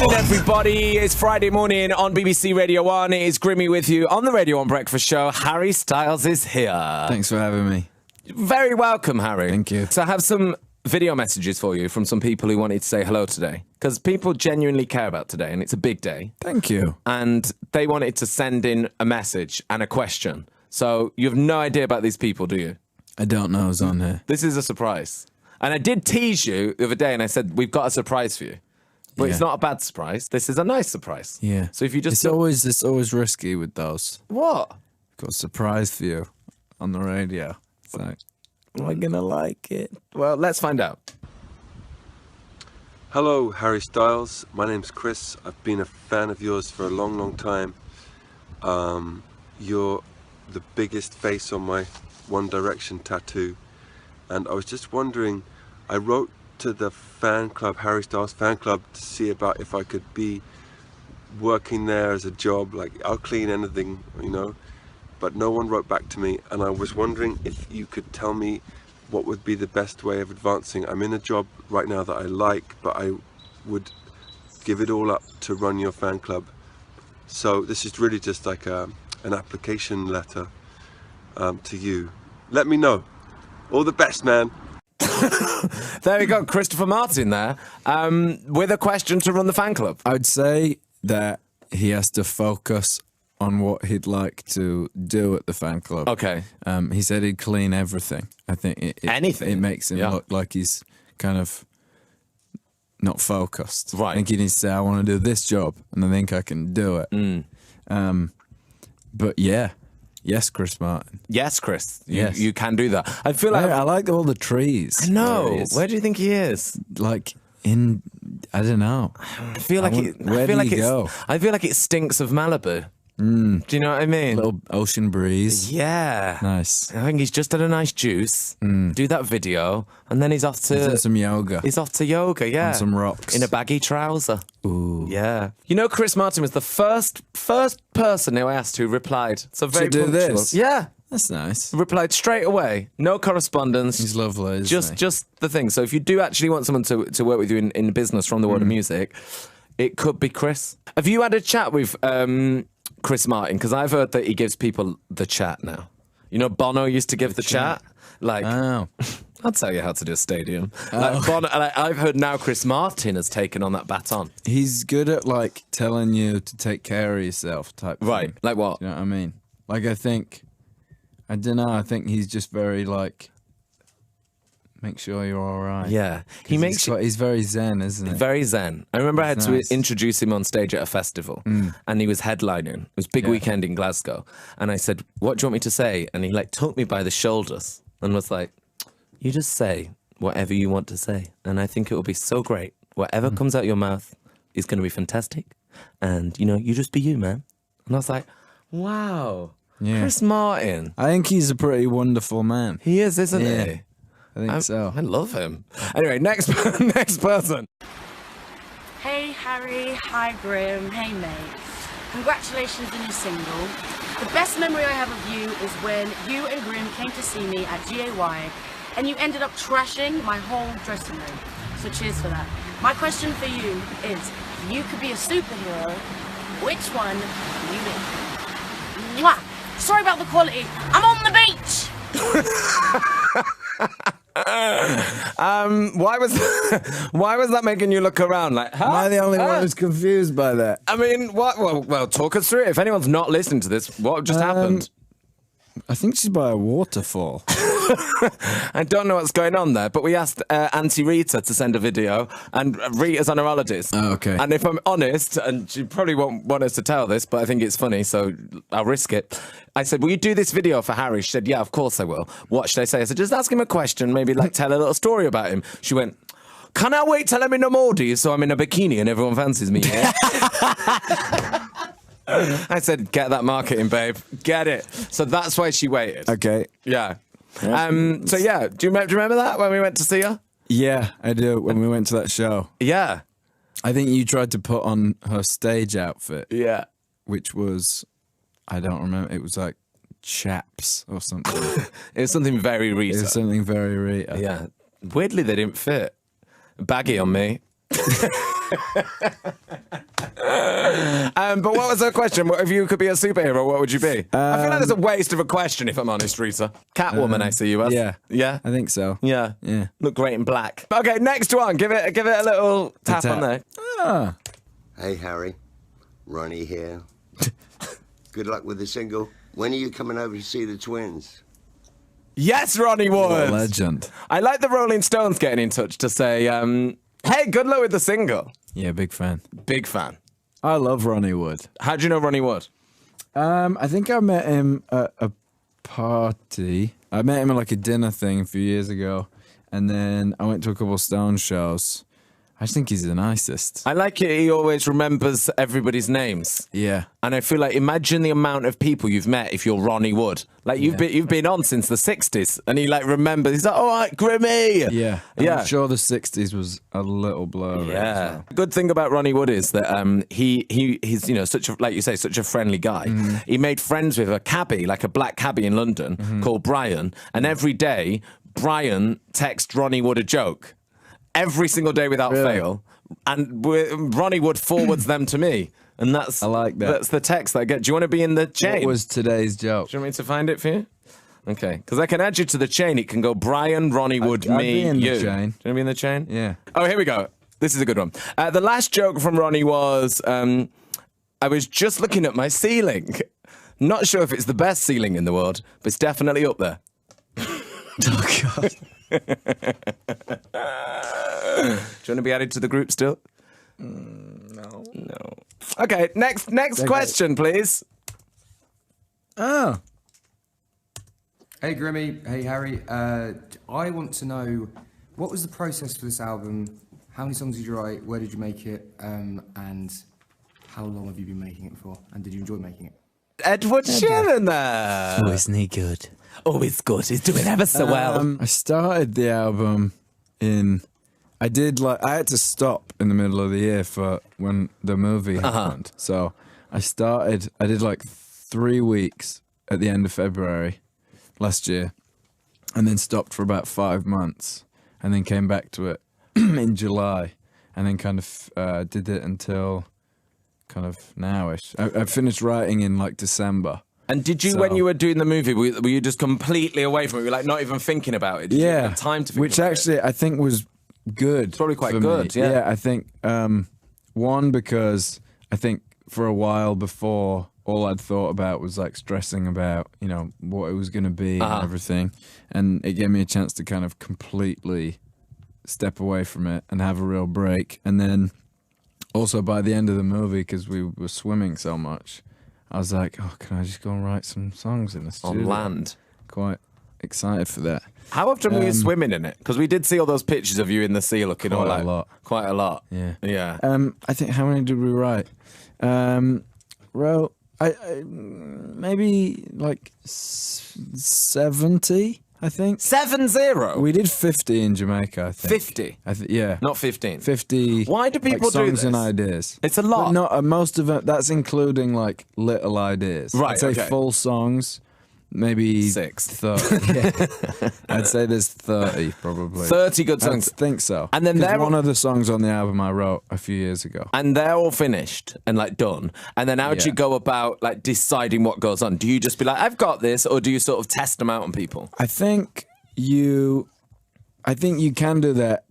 morning, everybody. It's Friday morning on BBC Radio 1. It is Grimmy with you on the Radio 1 Breakfast Show. Harry Styles is here. Thanks for having me. Very welcome, Harry. Thank you. So I have some video messages for you from some people who wanted to say hello today. Because people genuinely care about today, and it's a big day. Thank you. And they wanted to send in a message and a question. So you have no idea about these people, do you? I don't know who's on here. This is a surprise. And I did tease you the other day, and I said, we've got a surprise for you. But it's not a bad surprise. This is a nice surprise. Yeah. So if you just... It's always risky with those. What? Got a surprise for you on the radio. It's like, am I going to like it? Well, let's find out. Hello, Harry Styles. My name's Chris. I've been a fan of yours for a long, long time. You're the biggest face on my One Direction tattoo. And I was just wondering, I wrote to the fan club, Harry Styles fan club, to see about if I could be working there as a job. Like, I'll clean anything, you know. But no one wrote back to me, and I was wondering if you could tell me what would be the best way of advancing. I'm in a job right now that I like, but I would give it all up to run your fan club. So this is really just like an application letter to you. Let me know. All the best, man. There we go, Christopher Martin there, with a question to run the fan club. I would say that he has to focus on what he'd like to do at the fan club. Okay. He said he'd clean everything. I think Anything? It makes him look like he's kind of not focused. Right. I think he needs to say, I want to do this job, and I think I can do it. But yeah. Yes, Chris Martin. Yes, Chris. Yes. You can do that. I feel like... I like all the trees. I know. Where do you think he is? Like in, I don't know. I feel like where do you go? I feel like it stinks of Malibu. Do you know what I mean? Little ocean breeze. Yeah. Nice. I think he's just had a nice juice, do that video, and then he's off to... He's done some yoga. He's off to yoga, yeah. On some rocks. In a baggy trouser. Ooh. Yeah. You know, Chris Martin was the first person who I asked who replied. So very do punctual. this? Yeah. That's nice. Replied straight away. No correspondence. He's lovely, isn't he? Just the thing. So if you do actually want someone to work with you in business from the world of music, it could be Chris. Have you had a chat with Chris Martin? Because I've heard that he gives people the chat now. You know, Bono used to give the chat. Like, Oh. I'll tell you how to do a stadium. Like Bono, and I've heard now Chris Martin has taken on that baton. He's good at, like, telling you to take care of yourself type Right. thing. Like what? You know what I mean? Like, I don't know, I think he's just very, like, make sure you're all right. Yeah. He's very zen, isn't he? Very zen. I remember I had Nice. to introduce him on stage at a festival, and he was headlining. It was a big weekend in Glasgow, and I said, "What do you want me to say?" And he like took me by the shoulders and was like, "You just say whatever you want to say, and I think it will be so great. Whatever comes out your mouth is going to be fantastic, and you know, you just be you, man." And I was like, "Wow, Yeah. Chris Martin, I think he's a pretty wonderful man. he is, isn't Yeah. he?" I think so. I love him. Anyway, next person. Hey Harry, hi Grim, hey mate. Congratulations on your single. The best memory I have of you is when you and Grim came to see me at GAY and you ended up trashing my whole dressing room. So cheers for that. My question for you is, if you could be a superhero, which one would you be? Mwah! Sorry about the quality. I'm on the beach! Why was that making you look around like, huh? Am I the only one who's confused by that? I mean, what? Well, talk us through it. If anyone's not listening to this, what just happened? I think she's by a waterfall. I don't know what's going on there, but we asked Auntie Rita to send a video, and Rita's on her holidays. Oh, okay. And if I'm honest, and she probably won't want us to tell this, but I think it's funny, so I'll risk it. I said, will you do this video for Harry? She said, yeah, of course I will. What should I say? I said, just ask him a question, maybe like tell a little story about him. She went, can I wait till I'm in a Maldives so I'm in a bikini and everyone fancies me? Yeah? I said, get that marketing, babe. Get it. So that's why she waited. Okay. Yeah. So yeah, do you remember that when we went to see her? Yeah, I do. When we went to that show. Yeah. I think you tried to put on her stage outfit. Yeah. Which was, I don't remember, it was like chaps or something. It was something very It Rita. was something very Rita. Yeah. Weirdly, they didn't fit. Baggy on me. But what was her question? What, if you could be a superhero, what would you be? I feel like that's a waste of a question, if I'm honest, Rita. Catwoman, I see you as. Yeah. Yeah? I think so. Yeah. Yeah. Look great in black. Okay, next one. Give it a little tap on there. Ah. Hey, Harry. Ronnie here. Good luck with the single. When are you coming over to see the twins? Yes, Ronnie Wood. Legend. I like the Rolling Stones getting in touch to say, hey, good luck with the single. Yeah, big fan. Big fan. I love Ronnie Wood. How do you know Ronnie Wood? I think I met him at a party. I met him at like a dinner thing a few years ago, and then I went to a couple of Stones shows. I just think he's the nicest. I like it. He always remembers everybody's names. Yeah. And I feel like, imagine the amount of people you've met if you're Ronnie Wood. Like, you've been on since the 60s, and he, like, remembers. He's like, all right, Grimmy. Yeah. Yeah. I'm sure the 60s was a little blurry. Yeah. The good thing about Ronnie Wood is that he's, you know, such a, like you say, such a friendly guy. Mm-hmm. He made friends with a cabbie, like a black cabbie in London, called Brian. And every day, Brian texts Ronnie Wood a joke. Every single day without fail. And Ronnie Wood forwards them to me. And that's I like that. That's the text that I get. Do you want to be in the chain? What was today's joke? Do you want me to find it for you? Okay. Because I can add you to the chain. It can go Brian, Ronnie Wood, I'd me, be in the you. chain. Do you want to be in the chain? Yeah. Oh, here we go. This is a good one. The last joke from Ronnie was, I was just looking at my ceiling. Not sure if it's the best ceiling in the world, but it's definitely up there. Oh, God. Do you want to be added to the group still? No. No. Okay, next question, please. Oh. Hey Grimmy, hey Harry. I want to know, what was the process for this album? How many songs did you write? Where did you make it? And how long have you been making it for? And did you enjoy making it? Edward Sheeran there. Oh, isn't he good? Oh, it's good. He's doing ever so well. I started the album I had to stop in the middle of the year for when the movie happened. So I did like 3 weeks at the end of February last year, and then stopped for about 5 months, and then came back to it in July, and then kind of did it until kind of nowish. I finished writing in like December. And did you, when you were doing the movie, were you just completely away from it? You were like not even thinking about it? Did you have time to think which about actually I think was good. It's probably quite for good, me. yeah. Yeah, I think, one, because I think for a while before, all I'd thought about was like stressing about, you know, what it was going to be and everything. And it gave me a chance to kind of completely step away from it and have a real break. And then also by the end of the movie, because we were swimming so much, I was like, oh, can I just go and write some songs in the studio? On land. Quite excited for that. How often were you swimming in it? Because we did see all those pictures of you in the sea looking all Quite a like... lot. Quite a lot. Yeah. Yeah. I think, how many did we write? Wrote, maybe like 70, I think. 7-0? We did 50 in Jamaica, I think. 50? Yeah. Not 15? 50. Why do people like, do songs this? and ideas. It's a lot. But not, most of it, that's including like little ideas. Right, I'd say okay. full songs, maybe 6. 30. Yeah. I'd say there's 30 probably. 30 good songs. I think so. And then 'Cause they're one of the songs on the album I wrote a few years ago. And they're all finished and like done. And then how do you go about like deciding what goes on? Do you just be like, I've got this, or do you sort of test them out on people? I think you can do that,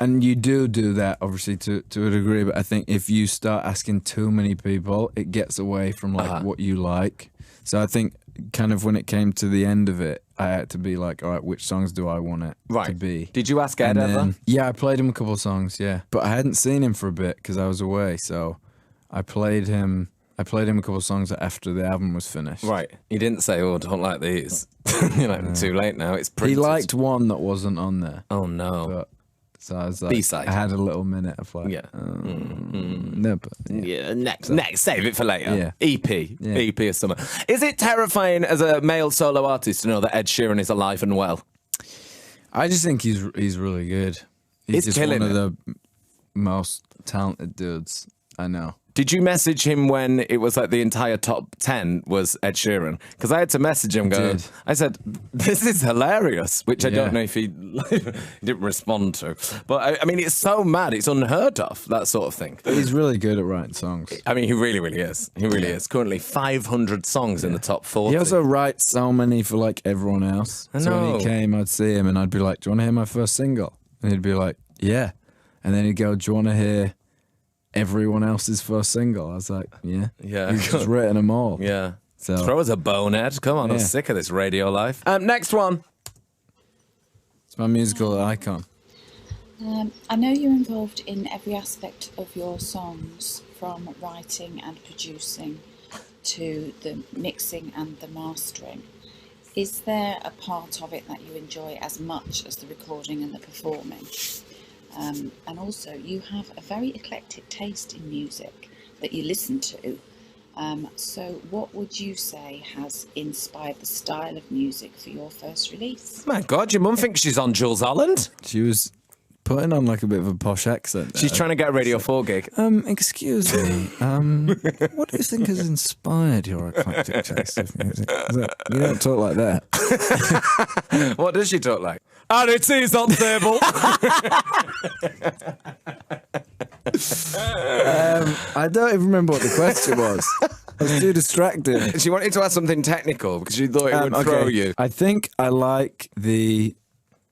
and you do that obviously to a degree. But I think if you start asking too many people, it gets away from like what you like. So I think kind of when it came to the end of it, I had to be like, all right, which songs do I want it to be? Did you ask Ed And ever? then- Yeah, I played him a couple of songs. Yeah, but I hadn't seen him for a bit because I was away. So I played him a couple of songs after the album was finished. Right. He didn't say, oh, don't like these. You're like, too late now. It's pretty. He liked one that wasn't on there. Oh, no. But, so I was like, B-side. I had a little minute of like, Yeah. no, but Yeah, next, save it for later. Yeah. EP. Yeah. EP of summer. Is it terrifying as a male solo artist to know that Ed Sheeran is alive and well? I just think he's really good. He's He's just killing one of it. the most talented dudes I know. Did you message him when it was like the entire top 10 was Ed Sheeran? Because I had to message him going, I said, this is hilarious, which I don't know if he didn't respond to. But I mean, it's so mad. It's unheard of, that sort of thing. He's really good at writing songs. I mean, he really, really is. He really is. Currently 500 songs in the top 40. He also writes so many for like everyone else. I So when know. he came, I'd see him and I'd be like, do you want to hear my first single? And he'd be like, yeah. And then he'd go, do you want to hear everyone else's first single? I was like, yeah. Yeah. He's just written them all. Yeah. So Throw us a bonehead. Come on, I'm Yeah. sick of this radio life. Next one. it's my musical icon. I know you're involved in every aspect of your songs, from writing and producing to the mixing and the mastering. Is there a part of it that you enjoy as much as the recording and the performing? And also, you have a very eclectic taste in music that you listen to. So what would you say has inspired the style of music for your first release? My God, your mum thinks she's on Jules Holland. She was putting on like a bit of a posh accent there. She's trying to get a Radio 4 gig. Excuse me, what do you think has inspired your eclectic taste of music? You don't talk like that. What does she talk like? And it is on table. I don't even remember what the question was. I was too distracted. She wanted to ask something technical because she thought it would throw you. I think I like the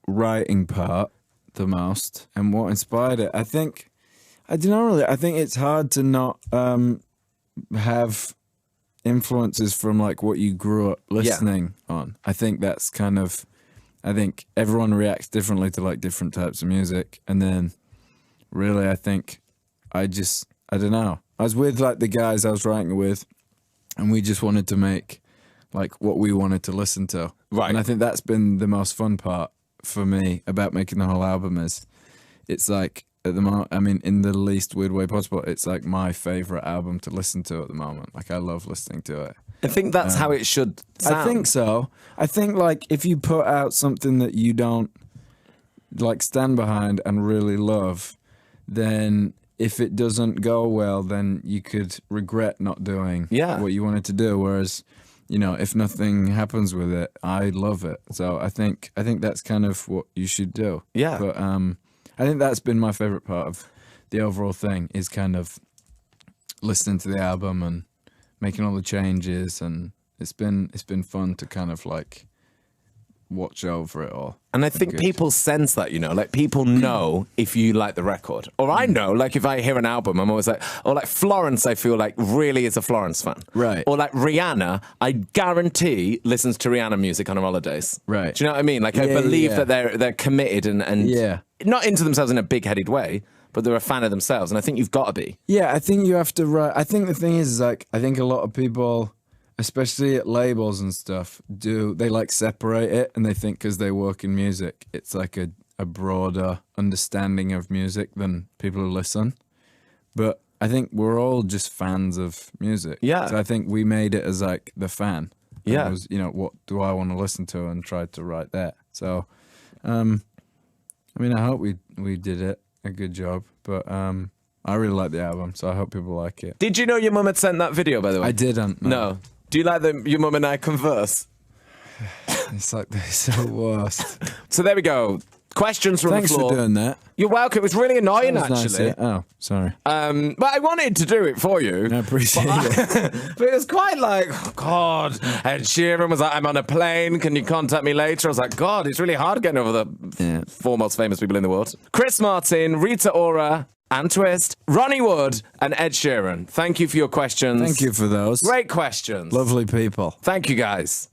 writing part the most, and what inspired it. I don't know really. I think it's hard to not have influences from like what you grew up listening on. I think that's kind of. I think everyone reacts differently to like different types of music, and then really, I think I don't know. I was with like the guys I was writing with, and we just wanted to make like what we wanted to listen to. Right. And I think that's been the most fun part for me about making the whole album is it's like at the moment, I mean, in the least weird way possible, it's like my favorite album to listen to at the moment. Like I love listening to it. I think that's how it should sound. I think so. I think like if you put out something that you don't like stand behind and really love, then if it doesn't go well, then you could regret not doing what you wanted to do. Whereas, you know, if nothing happens with it, I love it. So I think that's kind of what you should do. Yeah. But I think that's been my favorite part of the overall thing is kind of listening to the album and making all the changes, and it's been fun to kind of like watch over it all. And I think people sense that, you know, like people know if you like the record. Or I know, like if I hear an album, I'm always like, or like Florence, I feel like really is a Florence fan. Right. Or like Rihanna, I guarantee listens to Rihanna music on her holidays. Right. Do you know what I mean? Like I believe that they're committed and not into themselves in a big-headed way, but they're a fan of themselves. And I think you've got to be. Yeah, I think you have to write. I think the thing is like, I think a lot of people, especially at labels and stuff, they like separate it, and they think because they work in music, it's like a broader understanding of music than people who listen. But I think we're all just fans of music. Yeah. So I think we made it as like the fan. Yeah. It was, you know, what do I want to listen to, and tried to write that. So, I mean, I hope we did it a good job, but I really like the album, so I hope people like it. Did you know your mum had sent that video, by the way? I didn't. No. Do you like your mum and I converse? It's like they're so worst. So there we go. Questions from Thanks the floor. for doing that. You're welcome. It was really annoying, That was actually. nice, yeah. Oh, sorry. But I wanted to do it for you. I appreciate it. But it was quite like, oh, God. Ed Sheeran was like, I'm on a plane. Can you contact me later? I was like, God, it's really hard getting over the four most famous people in the world. Chris Martin, Rita Ora, and Twist, Ronnie Wood, and Ed Sheeran. Thank you for your questions. Thank you for those. Great questions. Lovely people. Thank you, guys.